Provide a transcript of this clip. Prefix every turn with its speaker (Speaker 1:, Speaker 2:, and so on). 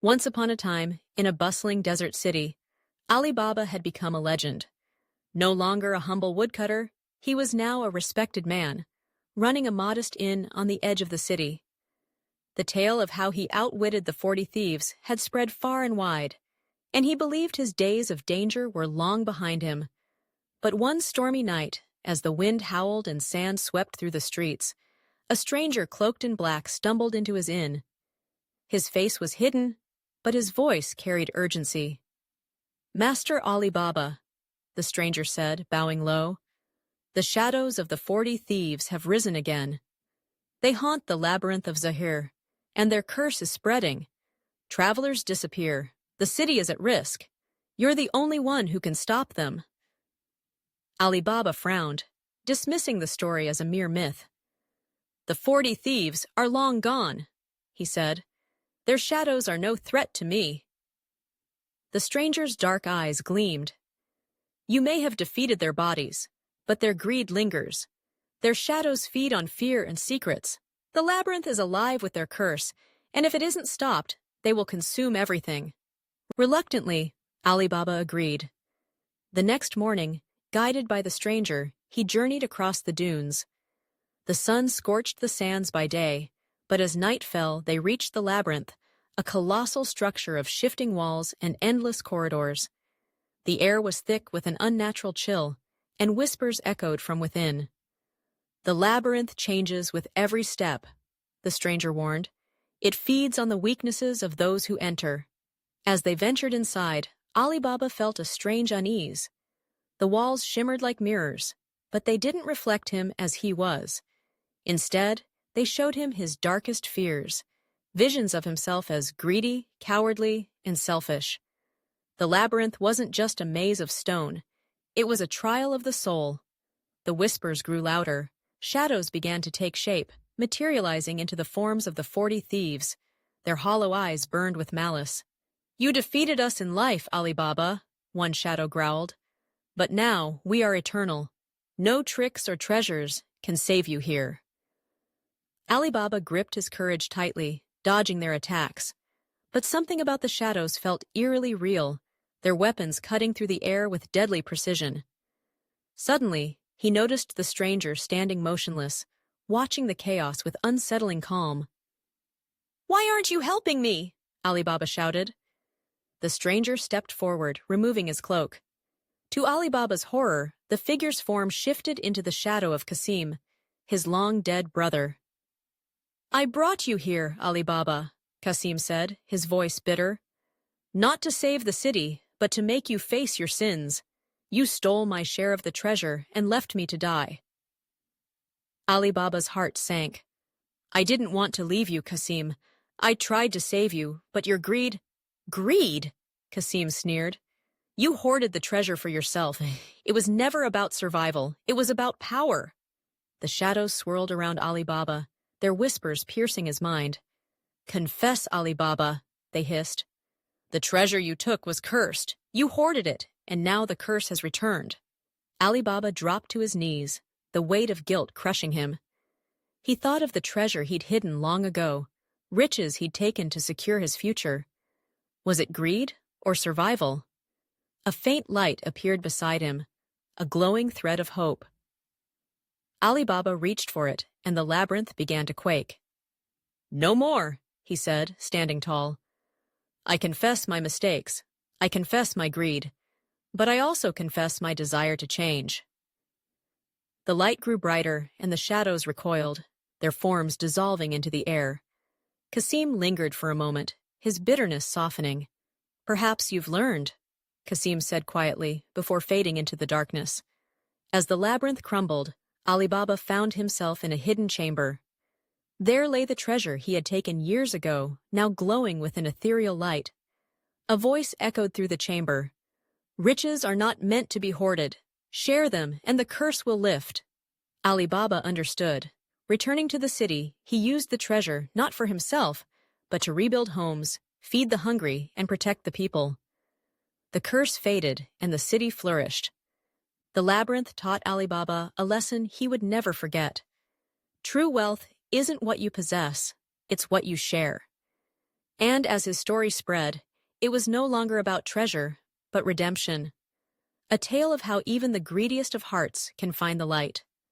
Speaker 1: Once upon a time, in a bustling desert city, Alibaba had become a legend. No longer a humble woodcutter, he was now a respected man, running a modest inn on the edge of the city. The tale of how he outwitted the 40 thieves had spread far and wide, and he believed his days of danger were long behind him. But one stormy night, as the wind howled and sand swept through the streets, a stranger cloaked in black stumbled into his inn. His face was hidden, but his voice carried urgency. "Master Alibaba," the stranger said, bowing low, "the shadows of the 40 thieves have risen again. They haunt the Labyrinth of Zahir, and their curse is spreading. Travelers disappear. The city is at risk. You're the only one who can stop them." Alibaba frowned, dismissing the story as a mere myth. "The 40 thieves are long gone," he said. "Their shadows are no threat to me." The stranger's dark eyes gleamed. "You may have defeated their bodies, but their greed lingers. Their shadows feed on fear and secrets. The labyrinth is alive with their curse, and if it isn't stopped, they will consume everything." Reluctantly, Alibaba agreed. The next morning, guided by the stranger, he journeyed across the dunes. The sun scorched the sands by day, but as night fell, they reached the labyrinth, a colossal structure of shifting walls and endless corridors. The air was thick with an unnatural chill, and whispers echoed from within. "The labyrinth changes with every step," the stranger warned. "It feeds on the weaknesses of those who enter." As they ventured inside, Alibaba felt a strange unease. The walls shimmered like mirrors, but they didn't reflect him as he was. Instead, they showed him his darkest fears, visions of himself as greedy, cowardly, and selfish. The labyrinth wasn't just a maze of stone. It was a trial of the soul. The whispers grew louder. Shadows began to take shape, materializing into the forms of the 40 thieves. Their hollow eyes burned with malice. "You defeated us in life, Alibaba," one shadow growled. "But now we are eternal. No tricks or treasures can save you here." Alibaba gripped his courage tightly, dodging their attacks. But something about the shadows felt eerily real, their weapons cutting through the air with deadly precision. Suddenly, he noticed the stranger standing motionless, watching the chaos with unsettling calm. "Why aren't you helping me?" Alibaba shouted. The stranger stepped forward, removing his cloak. To Alibaba's horror, the figure's form shifted into the shadow of Kassim, his long-dead brother. "I brought you here, Alibaba," Kassim said, his voice bitter. "Not to save the city, but to make you face your sins. You stole my share of the treasure and left me to die." Alibaba's heart sank. "I didn't want to leave you, Kassim. I tried to save you, but your greed—" "Greed?" Kassim sneered. "You hoarded the treasure for yourself. It was never about survival. It was about power." The shadows swirled around Alibaba, their whispers piercing his mind. "Confess, Alibaba," they hissed. "The treasure you took was cursed. You hoarded it, and now the curse has returned." Alibaba dropped to his knees, the weight of guilt crushing him. He thought of the treasure he'd hidden long ago, riches he'd taken to secure his future. Was it greed or survival? A faint light appeared beside him, a glowing thread of hope. Alibaba reached for it, and the labyrinth began to quake. "No more," he said, standing tall. "I confess my mistakes. I confess my greed. But I also confess my desire to change." The light grew brighter, and the shadows recoiled, their forms dissolving into the air. Kassim lingered for a moment, his bitterness softening. "Perhaps you've learned," Kassim said quietly, before fading into the darkness. As the labyrinth crumbled, Alibaba found himself in a hidden chamber. There lay the treasure he had taken years ago, now glowing with an ethereal light. A voice echoed through the chamber. "Riches are not meant to be hoarded. Share them, and the curse will lift." Alibaba understood. Returning to the city, he used the treasure not for himself, but to rebuild homes, feed the hungry, and protect the people. The curse faded, and the city flourished. The labyrinth taught Alibaba a lesson he would never forget. True wealth isn't what you possess, it's what you share. And as his story spread, it was no longer about treasure, but redemption. A tale of how even the greediest of hearts can find the light.